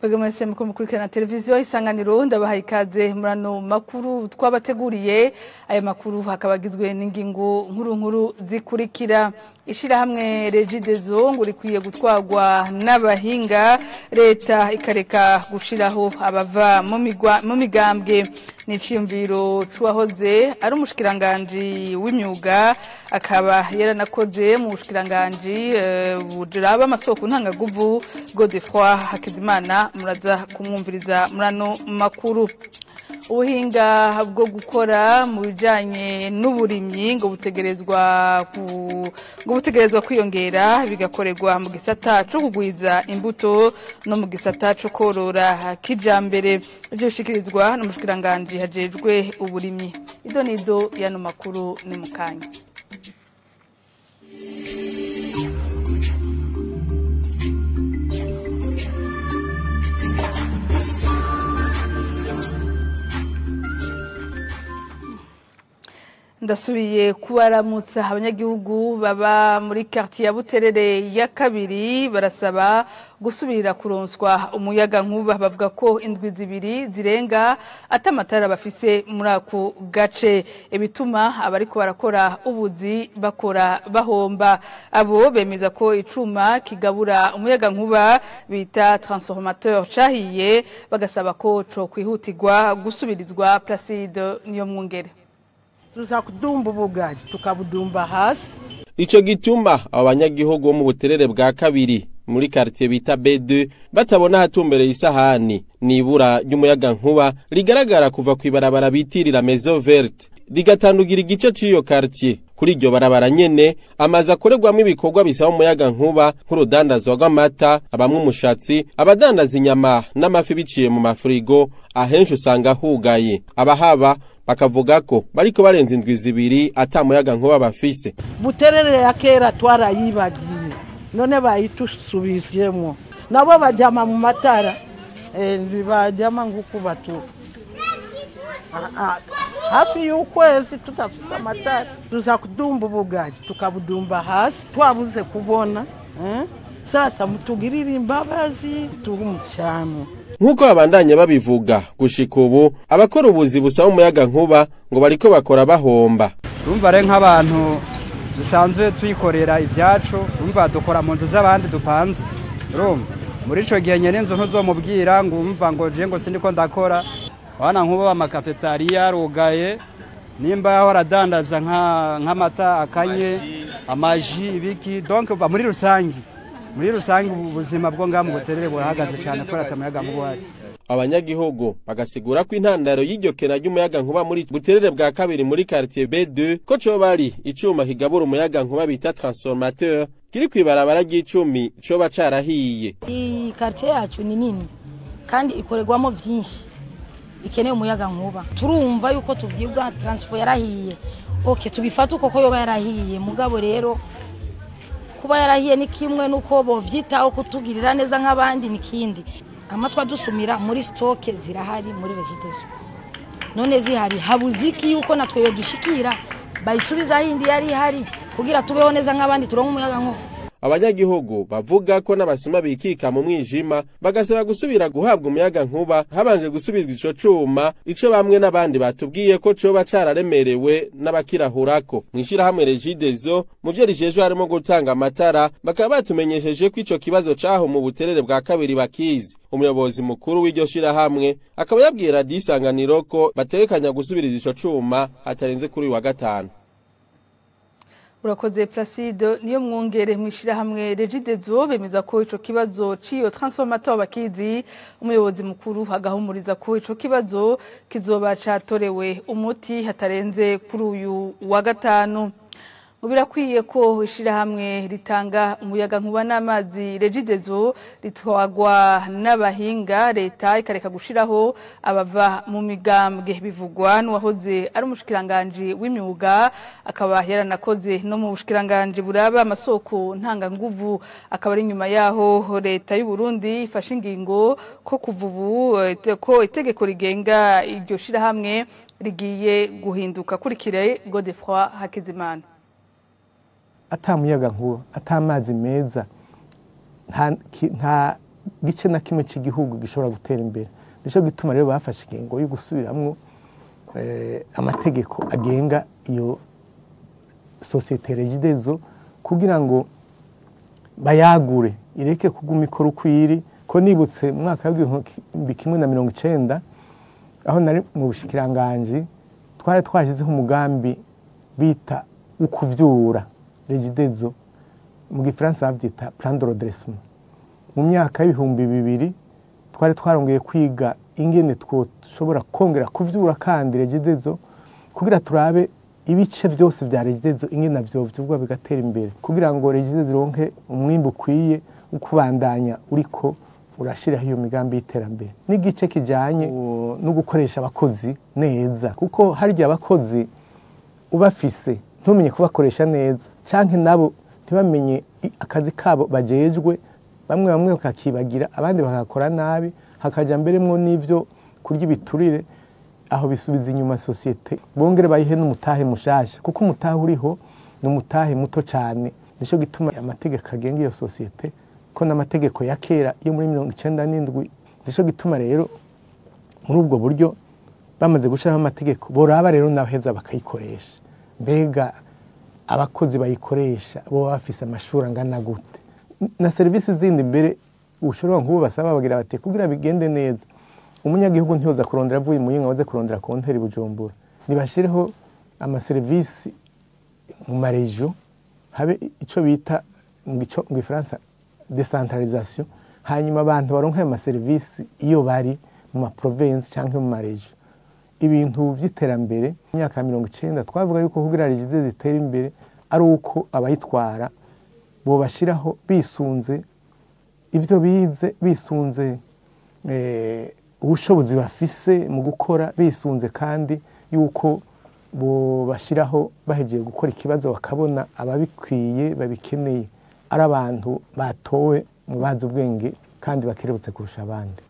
Mwebwe mwese mukurikirana televiziyo Isanganiro ndabahaye ikaze murano makuru twabateguriye. Aya makuru hakabagizwe n'ingingo nkuru zikurikira. Ishirahamwe Regidezo ngo rikwiye gutwagwa n'abahinga, leta ikareka gushiraho abava mu migambwe. N'iciyumviro cuwahoze ari umushikiranganje w'imyuga, akaba yaranakoze mu bushikiranganje buraba amasoko ntangaguvu Godefroid Hakizimana. Muraza kumwumviriza murano makuru. Ubuhinga bwo gukora mu bijanye n'uburimyi ngo butegerezwa kwiyongera, bigakorerwa mu gisata cyo kugwiza imbuto no mu gisata cyo korora kijambere. Ivyo bishikirizwa n'umushikiranganje hajejwe uburimyi. Idonido yano makuru ni mukanya. Ndasubiye kubaramutsa. Abanyagihugu baba muri quartier ya Buterere ya kabiri barasaba gusubira kuronswa umuyaga nkuba. Bavuga ko indwi zibiri zirenga atamatara bafise muri ako gace, ibituma abariko barakora ubuzi bakora bahomba. Abo bemeza ko icuma kigabura umuyaga nkuba bita transformateur cahiye, bagasaba ko co kwihutirwa gusubirizwa. Placide niyo mwungere. Tuza kudumba ubugari tukabudumba hasi. Ico gituma abanyagihugu mu Buterere bwa kabiri muri quartier bita B2 batabona hatumbereye isahani nibura ry'umuyaga nkuba rigaragara kuva kwibarabara bitirira Maison Verte rigatandugira igice ciyo quartier. Kuri iryo barabara nyene amaze akorerwamo ibikorwa bisaba umuyaga nkuba nk'urudandazwa rw'amata, abamwe umushatsi, abadandaza inyama n'amafi biciye mu mafrigo, ahenshi usanga hugaye. Abahaba bakavuga ko bariko barenza indwi zibiri ata muyaga nkuba bafise. Buterere ya kera twarayibagiye, none bayitusubiziyemo. Nabo bajama mu matara, bibajama ngukubatu. Hafi y'ukwezi tutafite amatara. Tuza kudumba ubugari tukabudumba hasi, twabuze kubona. Sasa mutugirira imbabazi tuhumucyamo. Nkuko abandanya babivuga, gushika ubu abakora ubuzi busaba umuyaga nkuba ngo bariko bakora bahomba. Urumva re nk'abantu bisanzwe twikorera ibyacu, urumva dukora mu nzu z'abandi dupanze. Urumva muri ico gihe nyene nzo ntuzomubwira ngo umva ngo je ngo sindiko ndakora. Wana nkuba amakafetariya rugaye, nimba yahora dandaza nk'amata akanye, amaji ibiki. Donc muri rusangi ubuzima bwo ngamu Buterere burahagaze cyane ko atamuyaga nkuba. Abanyagihugu bagasigura ko intandaro y'iryo kena ry'umuyaga nkuba muri Buterere bwa kabiri muri quartier B2 ko co bari icuma kigabura umuyaga nkuba bita transformateur kiri kwibarabara ry'icumi co bacarahiye. Iyi quartier yacu ni nini kandi ikorerwamo vyinshi bikeneye umuyaga nkuba. Turumva yuko tubwirwa transfer yarahiye. Okay, tubifata uko yoba yarahiye, mugabo rero kuba yarahiye ni kimwe nuko bovyitaho kutugirira neza nk'abandi nikindi. Amatwa dusumira muri stoke zirahari muri Regidezo. None zihari habuziki yuko natwe yo dushikira bayisubiza hindi yari hari kugira tubeho neza nk'abandi turonka umuyaga nkuba. Abanyagihugu bavuga ko n'abasuma bikika mu mwijima bagasaba gusubira guhabwa umuyaga nkuba habanje gusubizwa ico cuma, ico bamwe n'abandi batubwiye ko coba cararemerewe n'abakirahurako. Mwishirahamwe Regidezo mu vyo rijejwe harimo gutanga amatara, bakaba batumenyesheje ko ico kibazo caho mu Buterere bwa kabiri bakizi. Umuyobozi mukuru w'iryo shirahamwe akaba yabwira Isanganiro ko bategekanya gusubiriza ico cuma hatarenze kuri wa gatanu. Urakoze Placide niyo mwongere. Mwishirahamwe Regidezo bemeza ko ico kibazo ciyo transformateur bakizi. Umuyobozi mukuru agahumuriza ko ico kibazo kizoba catorewe umuti hatarenze kuri uyu wa gatanu. Birakwiye ko ishirahamwe ritanga umuyaga nkuba n'amazi Regidezo ritwagwa n'abahinga, leta ikareka gushiraho abava mu migambwe. Bivugwa n'uwahoze ari umushikiranganje w'imyuga, akaba yaranakoze no mu bushikiranganje buraba amasoko ntanganguvu. Akaba ari nyuma yaho leta y'u Burundi ifashe ingingo ko kuvubu ko itegeko rigenga iryo shirahamwe rigiye guhinduka. Kurikire Godefroid Hakizimana. Atamuyaga nkuba, atamazi meza, nta gice na kimwe cy'igihugu gishobora gutera imbere. Nico gituma rero bafashe ingingo yo gusubiramwo amategeko agenga iyo societe Regideso kugira ngo bayagure ireke kuguma ikora ukwiri. Ko nibutse mu mwaka wa 1990 aho nari mu bushikiranganje twari twashizeho umugambi bita ukuvyura Regideso, mu gifaransa bavyita plan de redressement. Mu myaka y'ibihumbi 2000 twari twarongeye kwiga ingene twoshobora kongera kuvyura kandi Regideso kugira turabe ibice byose bya Regideso ingene navyo vyubwa bigatera imbere kugira ngo Regideso ronke umwimbo ukwiye ukubandanya uriko urashiraho iyo migambi y'iterambere. N'igice kijanye no gukoresha abakozi neza, kuko harya abakozi ubafise ntumenye kubakoresha neza canke nabo ntibamenye akazi kabo bajejwe, bamwe bakakibagira abandi bakakora nabi, hakaja mberemwo n'ivyo kurya ibiturire, aho bisubiza inyuma societe. Bongere bayihe n'umutahe mushasha, kuko umutahe uriho n'umutahe muto cyane. Nico gituma amategeko agenga iyo societe ko n'amategeko ya kera yo muri 1997. Nico gituma rero muri ubwo buryo bamaze gushiraho amategeko boraba rero nabaheza bakayikoresha. Mbega abakozi bayikoresha bo bafise amashuri angana gute, na service zindi mbere ushobora nk'ubu basaba bagira bate kugira bigende neza. Umunyagihugu ntiyoza kurondera avuye Munyonyo waze kurondera konteri Bujumbura. Nibashireho ama service mu marejo, habe ico bita mu Gifaransa decentralisation, hanyuma abantu baronka ama service iyo bari mu ma province canke mu marejo. Ibintu vy'iterambere mu myaka 1990 twavuga yuko kugira Regideso zitera imbere ari uko abayitwara bo bashiraho bisunze ivyo bize, bisunze ubushobozi bafise mu gukora, bisunze kandi yuko bo bashiraho bahegeye gukora ikibazo bakabona ababikwiye babikeneye ari abantu batowe mu bazi ubwenge kandi bakerebutse kurusha abandi.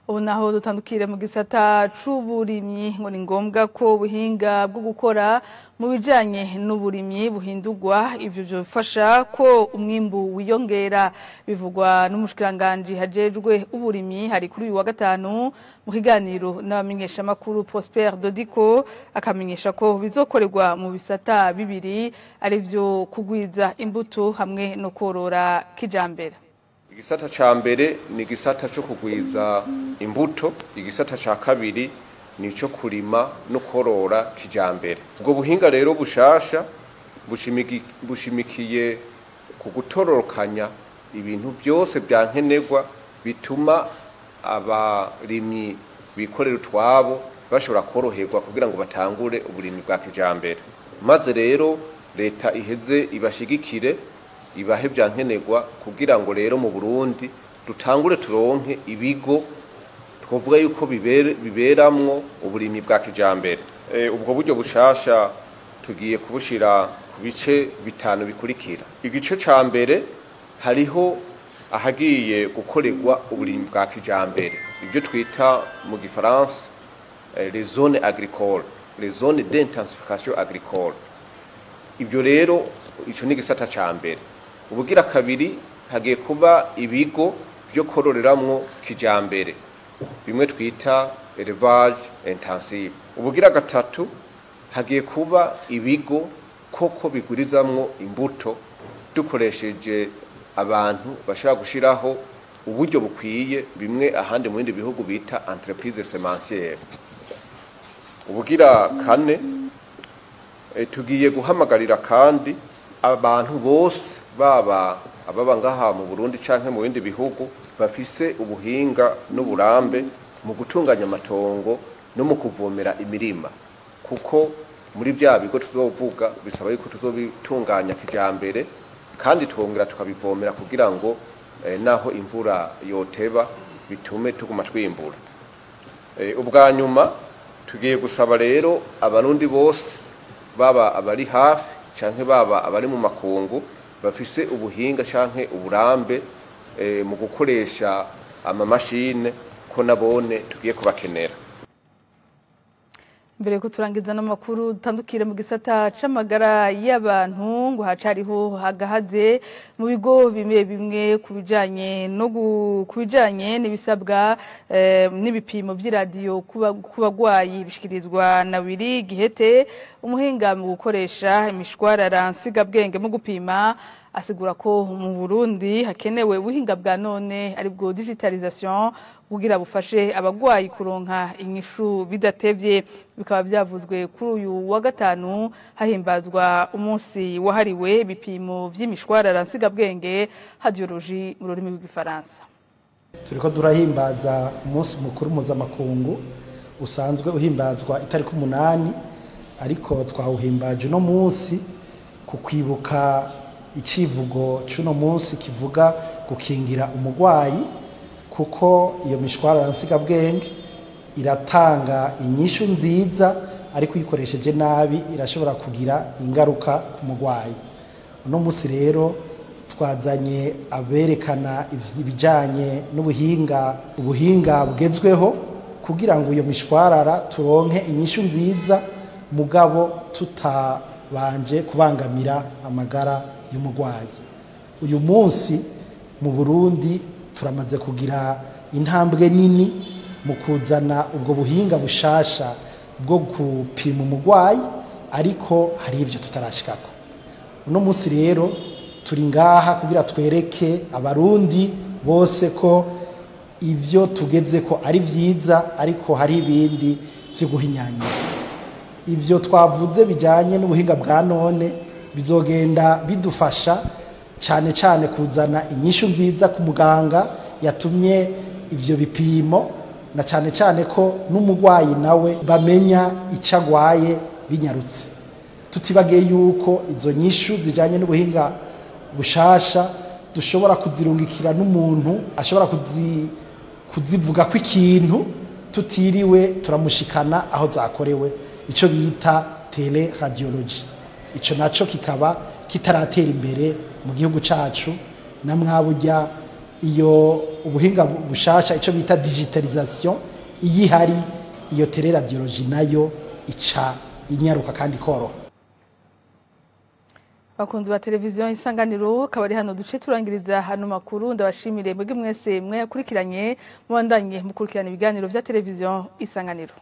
Ubu naho dutandukire mu gisata c'uburimyi ngo ni ngombwa ko ubuhinga bwo gukora mu bijanye n'uburimyi buhindurwa, ivyo byofasha ko umwimbu wiyongera. Bivugwa n'umushikiranganje hajejwe uburimyi hari kuri uyu wa gatanu mu kiganiro n'abamenyesha makuru Prosper Dodiko, akamenyesha ko bizokorerwa mu bisata bibiri arivyo kugwiza imbuto hamwe no korora kijambere. Igisata ca mbere ni igisata cyo kugwiza imbuto, igisata ca kabiri ni cyo kurima no korora kijambere. Ubwo buhinga rero bushasha bushimikiye ku gutororokanya ibintu byose byankenerwa bituma abarimyi bikorera utwabo bashobora koroherwa kugira ngo batangure uburimyi bwa kijambere. Maze rero leta iheze ibashigikire ibahe byankenerwa kugira ngo rero mu Burundi dutangure turonke ibigo twovuga yuko biberamwo uburimyi bwa kijambere. Ubwo buryo bushasha tugiye kubushira ku bice bitanu bikurikira. Igice ca mbere hariho ahagiye gukorerwa uburimyi bwa kijambere, ibyo twita mu Gifaransa les zones agricoles, les zones d'intensification agricole. Ibyo rero ico ni gisata ca mbere. Ubugira kabiri hagiye kuba ibigo byo kororeramwo kijambere, bimwe twita élevage intensive. Ubugira gatatu hagiye kuba ibigo koko bigurizamwo imbuto dukoresheje abantu bashaka gushiraho uburyo bukwiye, bimwe ahandi mu bindi bihugu bita entreprise semencière. Ubugira kane tugiye guhamagarira kandi abantu bose baba ababa ngaha mu Burundi canke mu bindi bihugu bafise ubuhinga n'uburambe mu gutunganya amatongo no mu kuvomera imirima, kuko muri bya bigo tuzovuga bisaba yuko tuzobitunganya kijambere kandi twongera tukabivomera kugira ngo naho imvura yoteba bitume tuguma twimbura. Ubwa nyuma tugiye gusaba rero abarundi bose baba abari hafi canke baba abari mu makungu bafise ubuhinga canke uburambe mu gukoresha amamashine ko nabone tugiye kubakenera. Mbere ko turangiza n'amakuru tandukire mu gisata c'amagara y'abantu ngo hacariho hagahaze mu bigo bimwe bimwe kubijanye n'ibisabwa n'ibipimo by'iradiyo kubagwayi bishikirizwa na Wiri Gihete umuhinga mu gukoresha imishwarara nsigabwenge mu gupima asigura ko mu Burundi hakenewe ubuhinga bwa none ari bwo digitalisation kugira bufashe abagwayi kuronka inyishu bidatevye bikaba byavuzwe kuri uyu wa gatanu hahimbazwa umunsi wahariwe bipimo vy'imishwarara nsigabwenge radiologie mu rurimi rw'igifaransa. Turiko durahimbaza umunsi mukuru mpuzamakungu usanzwe uhimbazwa itariki 8 ariko twawuhimbaje no munsi ku kwibuka icivugo c'uno munsi kivuga gukingira umugwayi kuko iyo mishwarara nsigabwenge iratanga inyishu nziza ariko uyikoresheje nabi irashobora kugira ingaruka ku mugwayi. Uno munsi rero twazanye aberekana ibijanye ubuhinga bugezweho kugira ngo iyo mishwarara turonke inyishu nziza mugabo tutabanje kubangamira amagara y'umugwayi. Uyu munsi mu Burundi turamaze kugira intambwe nini mu kuzana ubwo buhinga bushasha bwo gupima umugwayi ariko hari ivyo tutarashikako. Uno munsi rero turi ngaha kugira twereke abarundi bose ko ivyo tugeze ko ari vyiza ariko hari ibindi vyo guhinyanya. Ivyo twavuze bijanye n'ubuhinga bwa none bizogenda bidufasha cyane cyane kuzana inyishu nziza ku muganga yatumye ivyo bipimo na cyane cyane ko n'umugwayi nawe bamenya icagwaye binyarutse. Tutibageye yuko izo nyishu zijanye n'ubuhinga bushasha dushobora kuzirungikira n'umuntu ashobora kuzivuga ko ikintu tutiriwe turamushikana aho zakorewe ico bita teleradiologie. Ico naco kikaba kitaratera imbere mu gihugu cacu na mwabujya iyo ubuhinga bushasha ico bita digitalisation iyihari iyo teleradiologie nayo ica inyaruka kandi koro. Bakunzi ba televiziyo Isanganiro kabari hano duce turangiriza hano makuru ndabashimire mwege mwese mwe yakurikiranye mubandanye mukurikirana ibiganiro vya televiziyo Isanganiro.